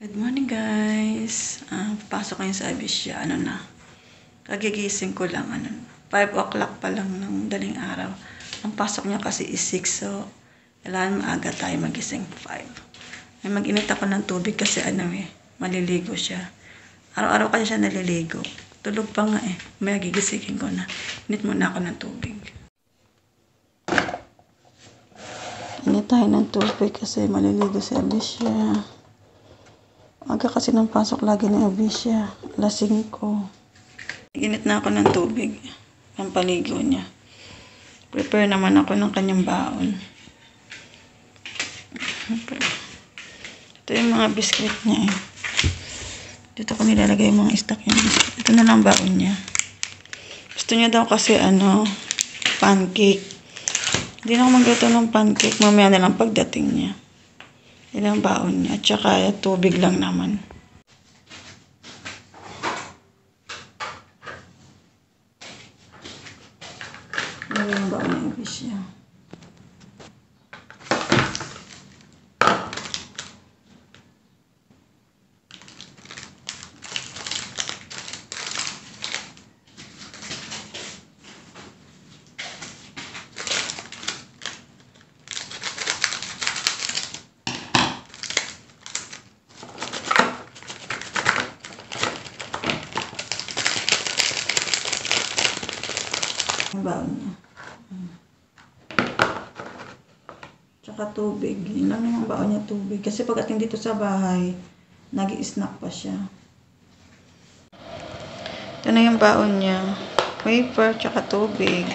Good morning guys. Pasok ngayon sa Abisya. Kagigising ko lang. 5 o'clock pa lang ng daling araw. Ang pasok niya kasi is 6. So, kailangan maaga tayo magising 5. May mag-init ako ng tubig kasi maliligo siya. Araw-araw kasi siya naliligo. Tulog pa nga May gigisingin ko na. Init muna ako ng tubig. Init tayo ng tubig kasi maliligo si Abisya. Aga kasi ng pasok lagi ni Abisya. Alas 5. Init na ako ng tubig. Pampaligo niya. Prepare naman ako ng kanyang baon. Ito yung mga biscuit niya Dito ko nilalagay yung mga stock yung biscuit. Ito na lang baon niya. Gusto niya daw kasi pancake. Hindi na ako magluto ng pancake. Mamaya na lang pagdating niya. Ilang baon niya. At saka tubig lang naman. Ilang baon niya Abisya. Ang baon niya. Tsaka tubig. Yun lang yung baon niya, tubig. Kasi pagdating dito sa bahay, nag-i-snack pa siya. Ito na yung baon niya. Wafer, tsaka tubig.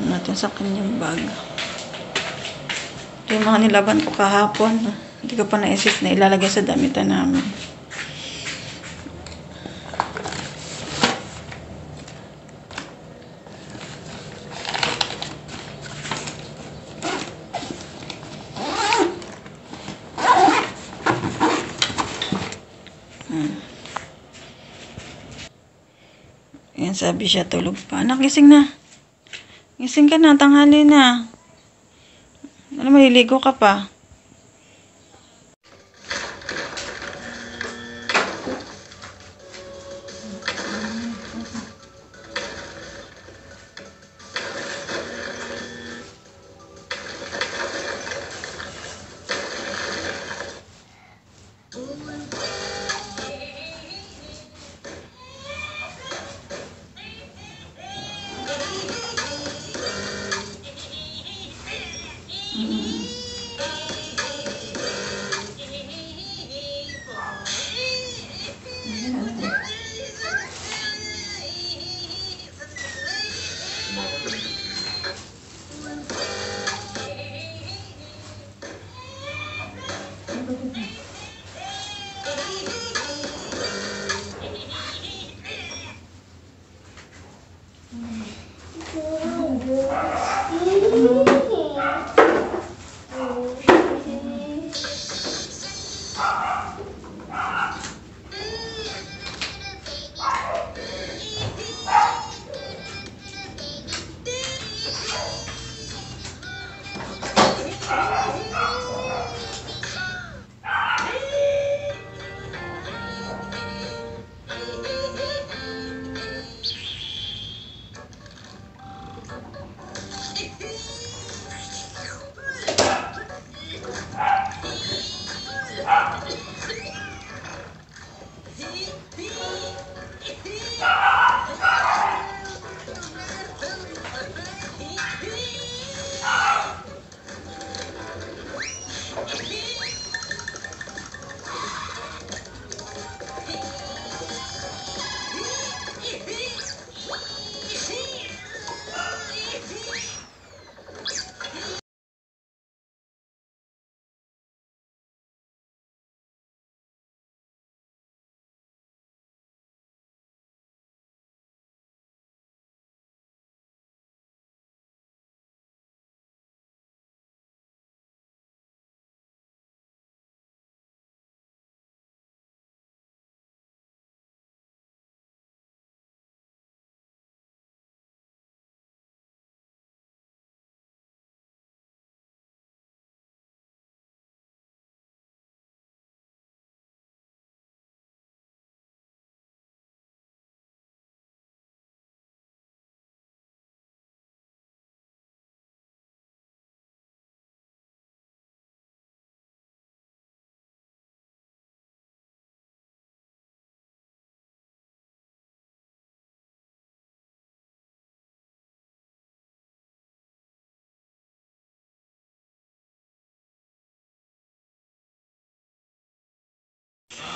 Natin sa kanyang bag. Ito yung mga nilaban ko kahapon. Hindi ko pa naisip na ilalagay sa damitan namin. Ayan, sabi siya tulog pa. Anak, gising na. Gising ka na, tanghali na. Maliligo ka pa.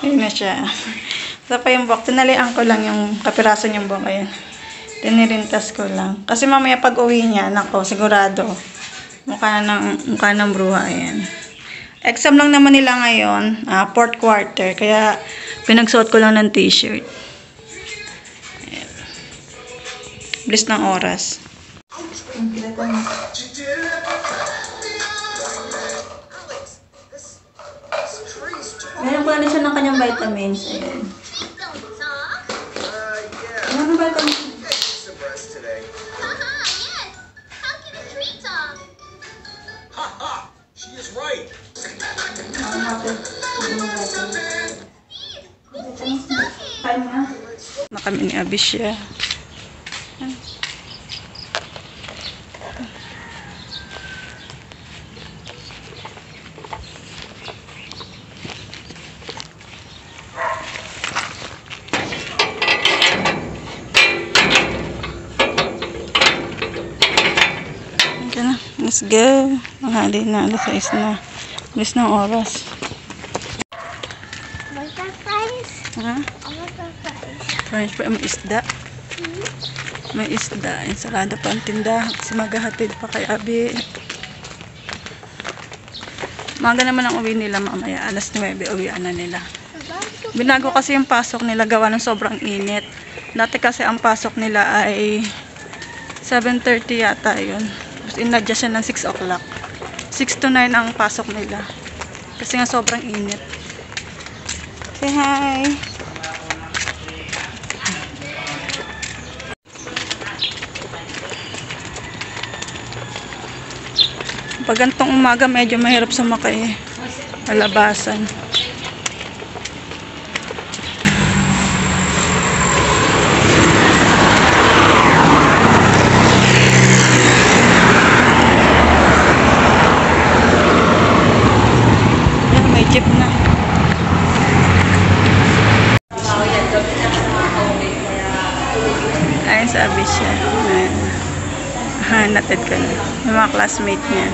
Ayun na siya. Ito pa yung buhok. Tinalian ko lang yung kapiraso niyang buhok. Ayan. Tinirintas ko lang. Kasi mamaya pag uwi niya, nako, sigurado. Mukha ng bruha. Ayan. Exam lang naman nila ngayon. 4th quarter. Kaya pinagsuot ko lang ng t-shirt. Ayan. Bilis ng oras. Meron ko na siya ng kanyang vitamins. Ayan. Ano ba vitamins? Na kami ni Abisya. Let's go. Mahali na. Alas 6 na. Bilis ng oras. Ha? French fries. May isda. May isda. Sarado pa ang tindahan. Kasi maghahatid pa kay Abi. Maga naman ang uwi nila mamaya. Alas 9. Uwian na nila. Binago kasi yung pasok nila. Gawa ng sobrang init. Dati kasi ang pasok nila ay 7:30 yata yun. Inadya siya ng 6 o'clock. 6 to 9 ang pasok nila. Kasi nga sobrang init. Say hi! Pag gantong umaga, medyo mahirap sumakay. Malabasan. Jeep na. Ayun sabi siya. Natid ko na. Yung mga classmate niya.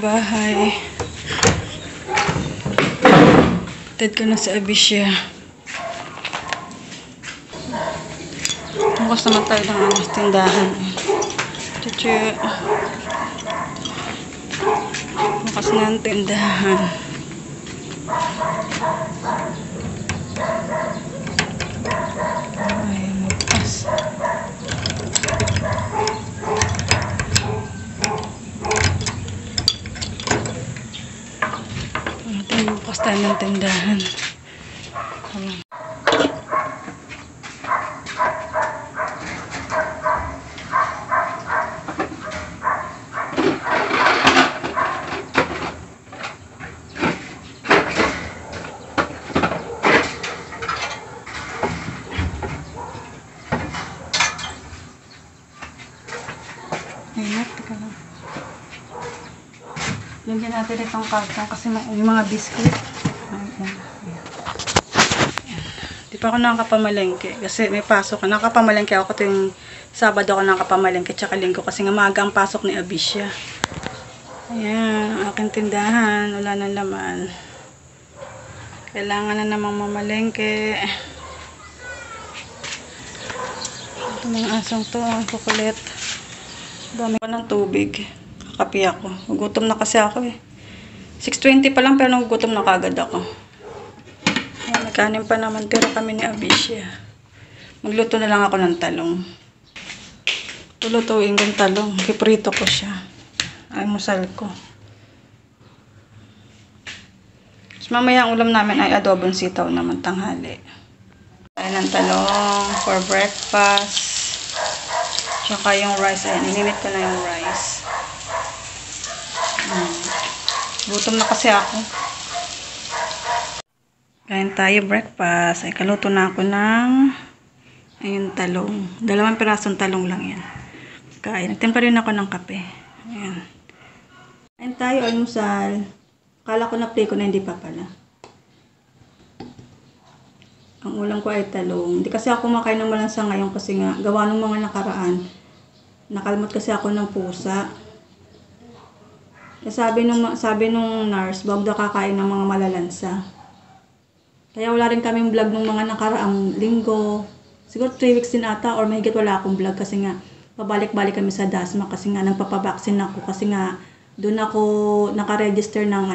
Bahay. Tad ko na sa Abisya. Bukas naman tayo ng amas tindahan. Chuchu. Bukas na ang tindahan. Ay, bukas. Bukas tayo ng tindahan. Ingat ka lang. Lagyan natin itong karton kasi yung mga biscuit. Di pa ako nakapamalengke kasi may pasok. Nakapamalengke ako tuwing Sabado ako nakapamalengke tsaka Linggo kasi nga maaga ang pasok ni Abisya. Ayan, ang aking tindahan. Wala nang laman. Kailangan na namang mamalengke. Ito mga asong to, ang kukulit. Dami ko ng tubig. Kakapi ako. Gugutom na kasi ako eh. 6:20 pa lang pero nagugutom na kagad ako. Ayan, nagkanin pa naman. Tira kami ni Abisya. Magluto na lang ako ng talong. Tulutuin kong talong. Piprito ko siya. Almusal ko. Tapos mamaya ang ulam namin ay adobong sitaw naman tanghali. Tayo ng talong for breakfast. Tsaka yung rice. Ayan, ininit ko na yung rice. Gutom na kasi ako. Kain tayo breakfast. Ay, kaluto na ako ng ayun, talong. 2 pirasong talong lang yan. Kain. Nagtimpa rin ako ng kape. Ayan. Kain tayo, almusal. Kala ko na play ko na, hindi pa pala. Ang ulam ko ay talong. Hindi kasi ako kumakain ng malansa ngayon kasi nga gawa ng mga nakaraan. Nakalimot kasi ako ng pusa. Sabi nung nurse, wag daw kakain ng mga malalansa. Kaya wala rin kaming vlog ng mga nakaraang linggo. Siguro 3 weeks din ata or mahigit wala akong vlog kasi nga pabalik-balik kami sa Dasma kasi nga nagpapabaksin ako kasi nga doon ako nakaregister ng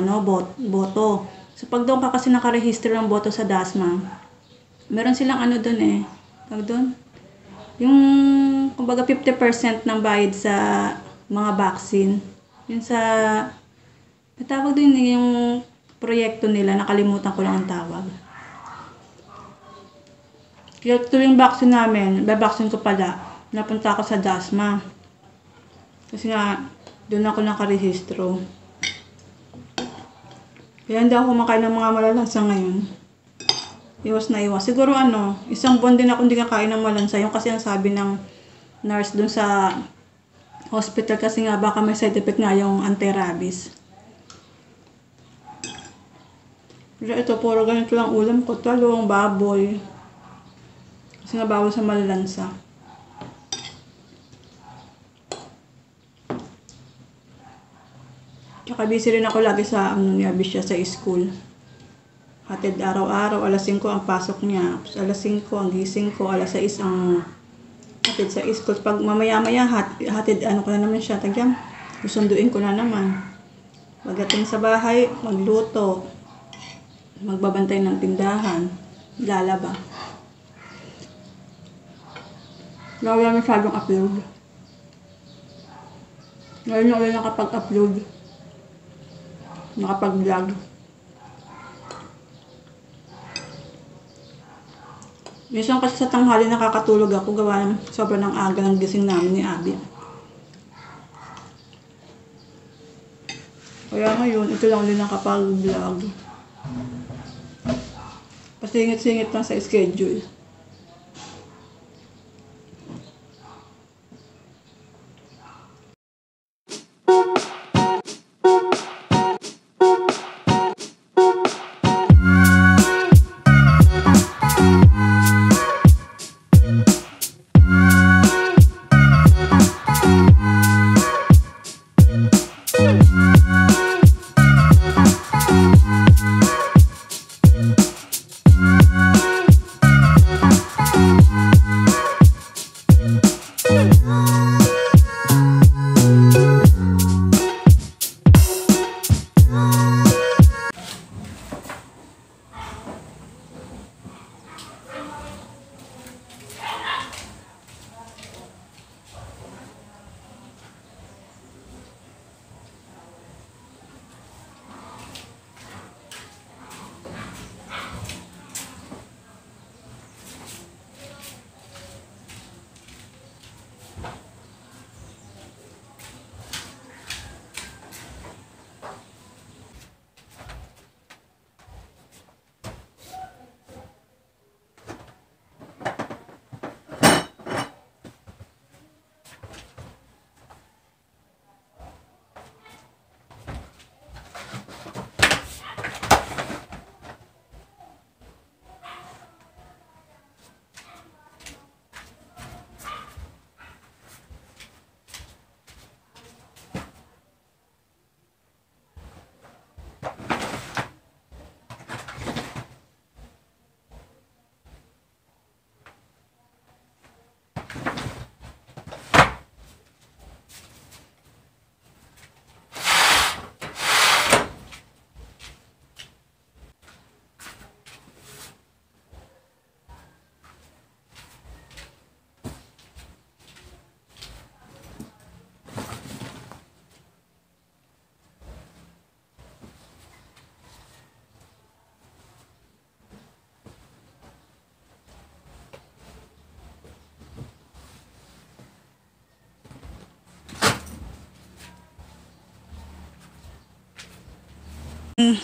boto. So pag doon ka kasi nakaregister ng boto sa Dasma, meron silang doon tawag doon. Yung kumbaga 50% ng bayad sa mga vaccine. Yun sa tawag din yung proyekto nila, nakalimutan ko lang ang tawag. Kaya tuloy yung vaccine namin, babaksin ko pala, napunta ako sa Dasma. Kasi nga, doon ako nakarehistro. Kaya hindi ako kumakain ng mga malalansa ngayon. Iwas na iwas. Siguro isang buwan din ako hindi kakain ng malansa. Yung kasi ang sabi ng nurse doon sa hospital kasi nga baka may side effect nga yung anti-rabies. Pero ito, puro ganito lang ulam ko. Talong, baboy. Kasi nga bawal sa malalansa. Tsaka busy rin ako lagi sa ni Abisya sa school. Hatid araw-araw, alas 5 ang pasok niya. Tapos alas 5 ang gising ko, alas 6 ang hatid sa school. Pag mamaya-maya, hatid ko na naman siya. Tagyam, susunduin ko na naman. Pagdating sa bahay, magluto. Magbabantay ng tindahan. Lalaba. Wala masyadong upload. Ngayon na ulit nakapag-upload. Nakapag-vlog. Minsan kasi sa tanghali nakakatulog ako gawa ng sobrang ng aga ng gising namin ni Abby. Kaya ngayon, ito lang ulit nakapag-vlog. Pasingit-singit lang sa schedule.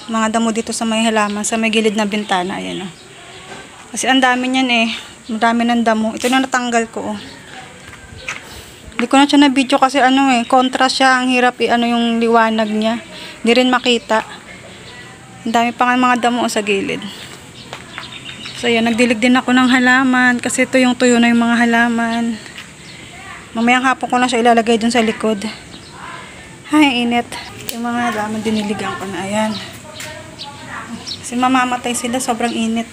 Mga damo dito sa may halaman, sa may gilid na bintana, ayan Kasi ang dami niyan madami ng damo. Ito na natanggal ko Hindi ko na siya na video kasi contrast siya, ang hirap yung liwanag niya. Hindi rin makita. Ang dami pa nga mga damo sa gilid. So, yan. Nagdilig din ako ng halaman kasi ito yung tuyo na yung mga halaman. Mamayang hapon ko na siya ilalagay dun sa likod. Ay, init. Yung mga halaman diniligan ko na. Ayan. Kasi mamamatay sila. Sobrang init.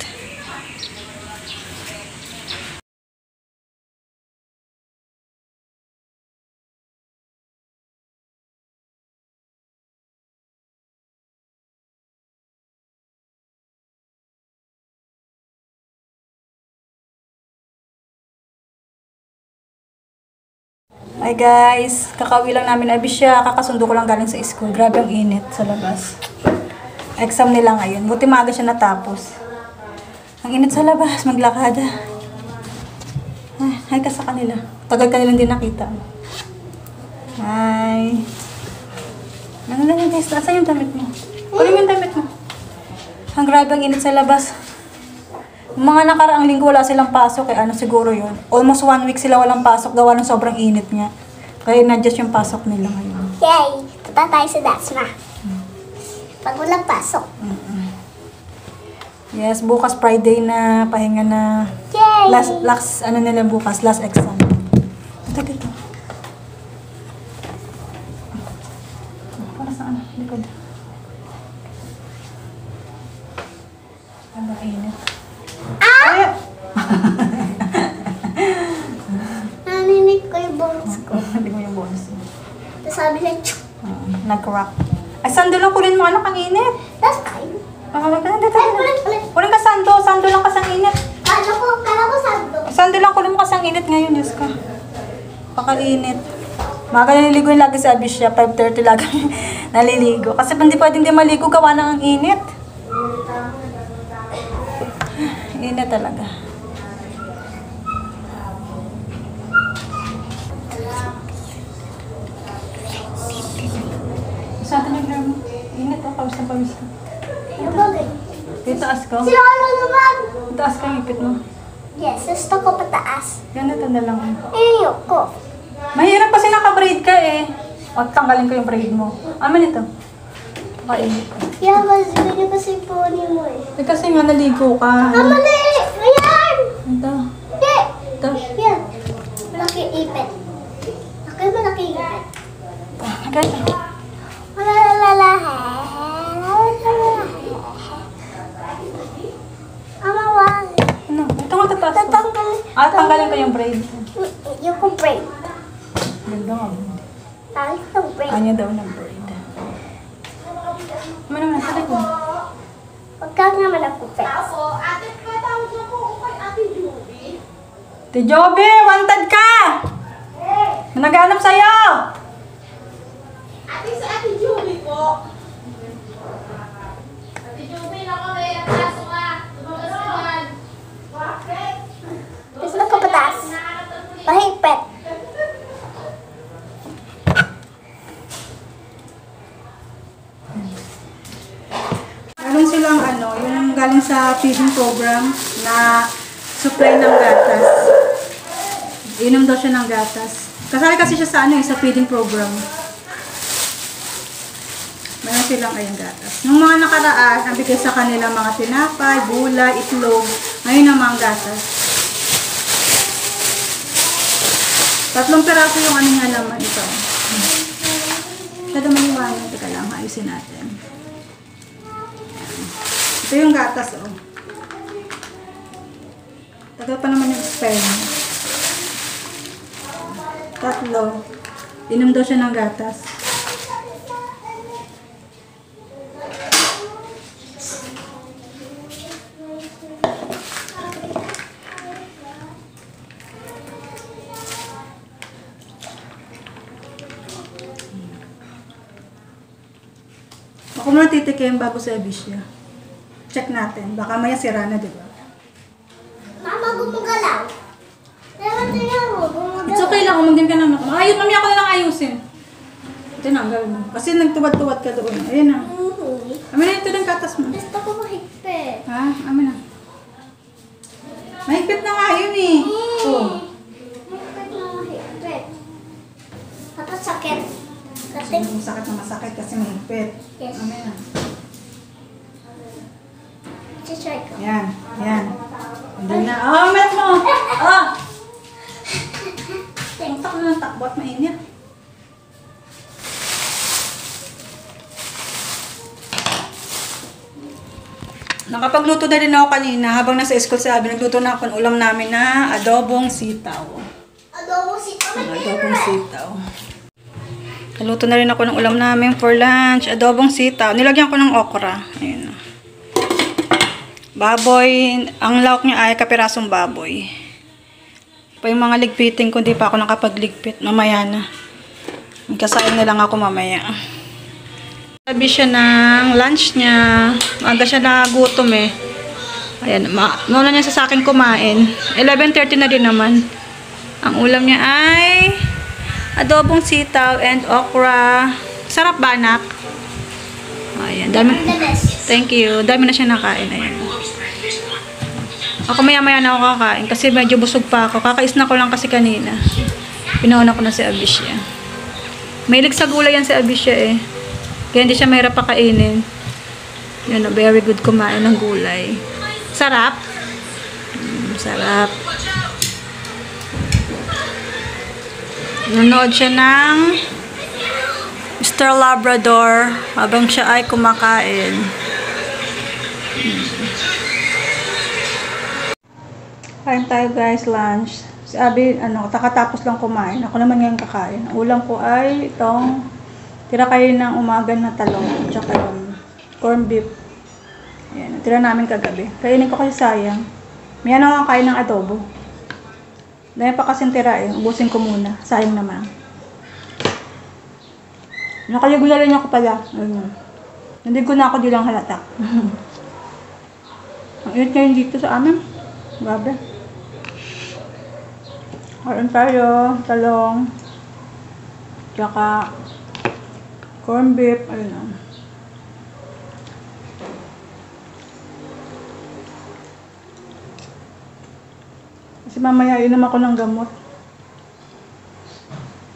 Hi guys, kakauwi lang namin Abisya, kakasundo ko lang galing sa school. Grabe ang init sa labas. Exam nila ngayon, buti maaga siya natapos. Ang init sa labas, maglakad. Hi ka sa kanila. Tagal ka nilang din nakita. Hi. Ano na guys, nasa yung damit mo? Kunin mo yung damit mo. Ang grabe ang init sa labas. Mga nakaraang linggo wala silang pasok eh, ano siguro yun. Almost 1 week sila walang pasok, gawa ng sobrang init niya. Kaya na-adjust yung pasok nila ngayon. Yay! Punta tayo sa Dasma. Pag walang pasok. Yes, bukas Friday na, pahinga na. Yay! Last ano nila bukas, last exam. Ito, dito. Para saan? Likod. Ang init. Ay! Naninig ko yung bones ko. Hindi mo yung bonus. Tapos sabi niya, tsk! Nag-crack. Ay, sando lang kunin mo, anak, ang init. That's fine. Dito. Ulit. Kunin ka sando, sando lang kasang init. Kala ko sando. Sando lang kunin mo kasang init ngayon, Diyos ka. Pakainit. Mga naliligo yung lagi sa Abisya, 5:30 lagi naliligo. Kasi hindi pwedeng di maligo, gawa na ang init. Init talaga. Sa atin yung hair mo. Init o, pawis na pawis ka. Ano bagay? Dito taas ko. Si Lolo naman! Taas ka yung ipit mo. Yes, gusto ko pataas. Ganito na lang. Ayoko. Mahirap kasi naka-braid ka eh. O, tanggalin ko yung braid mo. Amin ito. Pakainit. Yeah, kasi ganyan kasi yung pony mo eh. Eh, kasi nga naligo ka. Mali! Ayan! Ito. Hindi! Ito. Yan. Malaki ipit. Malaki ipit. Ganito. Amawang. Ano? Ito nga tataas ko. Tanggalin ko yung braid. Yung kong braid. Ganda nga. Tanggalin ko yung braid. Kanya daw ng braid. Ano naman, sa likod. Huwag ka naman nagkupit. Ate Joby, wanted ka! Naghanap sa'yo! Ate sa Ate Julie po. Ate Julie, ako na yung kaso ka. Lumabas ka dyan. Bakit? Gusto ko pataas. Mahigpit. Meron silang yung galing sa feeding program na supply ng gatas. Inom daw siya ng gatas. Kasali kasi siya sa sa feeding program. Meron silang gatas. Nung mga nakaraan, ang bigay sa kanila mga tinapay, gulay, itlog. Ngayon ang mga gatas. 3 piraso yung halaman ito. Kada maliwanag. Teka lang, ayusin natin. Ito yung gatas, oh. Tagal pa naman yung spell. 3. Inom daw siya ng gatas. Ako muna titikim bago sa Abisya. Check natin. Baka maya sira na, di ba? Mama, gumagalaw. Tingnan mo, gumagalaw. It's okay lang. Umagin ka naman. Ayun, mamaya ko na lang ayusin. Ito na, gawin mo. Kasi nagtuwad-tuwad ka doon. Ayun na. Amin na ito ng gatas mo. Gusto ko mahigpit. Ha? Amin na. Mahigpit na nga yun eh. Oh. Mahigpit na mahigpit. Tapos sakit. Kasi, Masakit na masakit kasi mahigpit. Yes. Amin na. try ko. Yan. Yan. Hindi na. Oh, met mo! Oh! Takbo na ng takbo at mainit. Nakapagluto na rin ako kanina. Habang nasa school sabi, nagluto na ako ng ulam namin na adobong sitaw. Adobo si Adobong sitaw. Naluto na rin ako ng ulam namin for lunch. Adobong sitaw. Nilagyan ko ng okra. Ayun. Baboy. Ang lawak niya ay kapirasong baboy. Pa yung mga ligpitin ko, hindi pa ako nakapagligpit. Mamaya na. Magkasain na lang ako mamaya. Sabi siya ng lunch niya. Maaga siya nagutom eh. Ayan. Mauna niya sa akin kumain. 11:30 na din naman. Ang ulam niya ay adobong sitaw and okra. Sarap ba, anak? Ayan. Dami. Thank you. Dami na siya nakain. Ayan. Ako maya-maya na ako kakain kasi medyo busog pa ako. Kakais na ko lang kasi kanina. Pinauna ko na si Abisha. Mahilig sa gulay yan si Abisha eh. Kaya hindi siya mahirap pakainin. Yun, very good kumain ng gulay. Sarap. Sarap. Nanood siya ng Mr. Labrador habang siya ay kumakain. Kain tayo guys, lunch. Si Abby, takatapos lang kumain. Ako naman ngayon kakain. Ang ulam ko ay itong tira kayo ng umaga na talong. Tsaka yung corn beef. Ayan, tira namin kagabi. Kainin ko kasi sayang. May ako kain ng adobo. Dahil pa kasing tira eh. Ubusin ko muna. Sayang naman. Nakaligulan niya ko pala. Ayun. Hindi ko na ako di lang halata. Ang init ngayon dito sa amin. Grabe. Kain tayo. Talong. Tsaka corn beef. Ayun. Kasi mamaya inom ako ng gamot.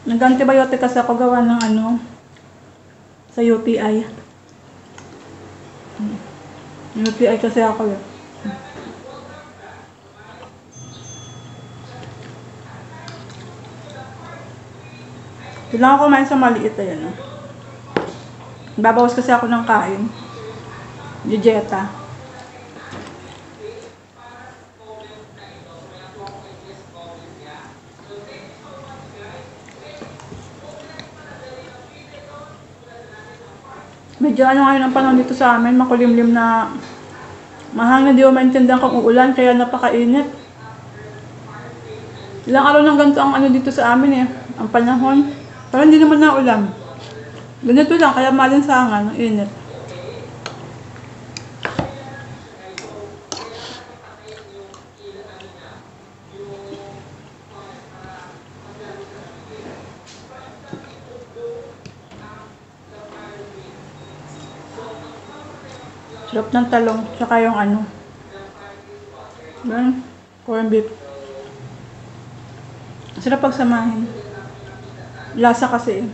Nag-antibiotic kasi ako gawa ng sa UTI. UTI kasi ako eh. Kailangan ko kumain sa maliit ayan. Babawas kasi ako ng kain. Dieta. Medyo ngayon ang panahon dito sa amin, makulimlim na mahangin, di ko maintindihan kung uulan, kaya napakainit. Ilang araw ng ganito ang dito sa amin eh, ang panahon. Pero hindi naman na ulan. Ganito lang, kaya malinsangan, ang init. Sarap ng talong, tsaka yung corn beef. Sarap pagsamahin. Lasa kasi.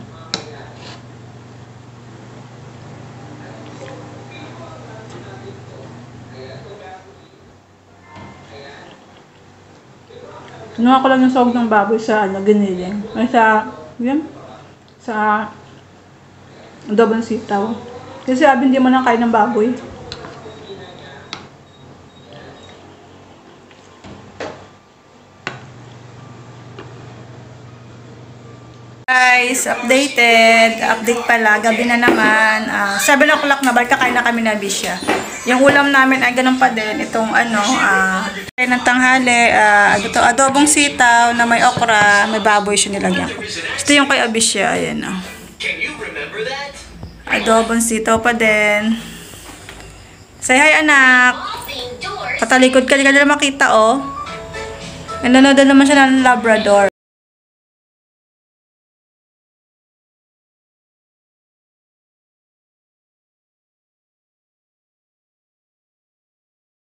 Kinuha ko lang yung sahog ng baboy sa giniling. Ay sa adobong sitaw. Kasi sabi hindi mo nang kain ng baboy. Guys, update pala, gabi na naman, 7 o'clock na, balik kakain na kami na Bisya. Yung ulam namin ay ganun pa din, itong kain ng tanghali, ito adobong sitaw na may okra, may baboy siya nilagyan ko. Ito yung kay Abisya, ayan adobong sitaw pa din. Say hi anak, patalikod ka, hindi ka nila makita oh. Nanonood naman siya ng Labrador.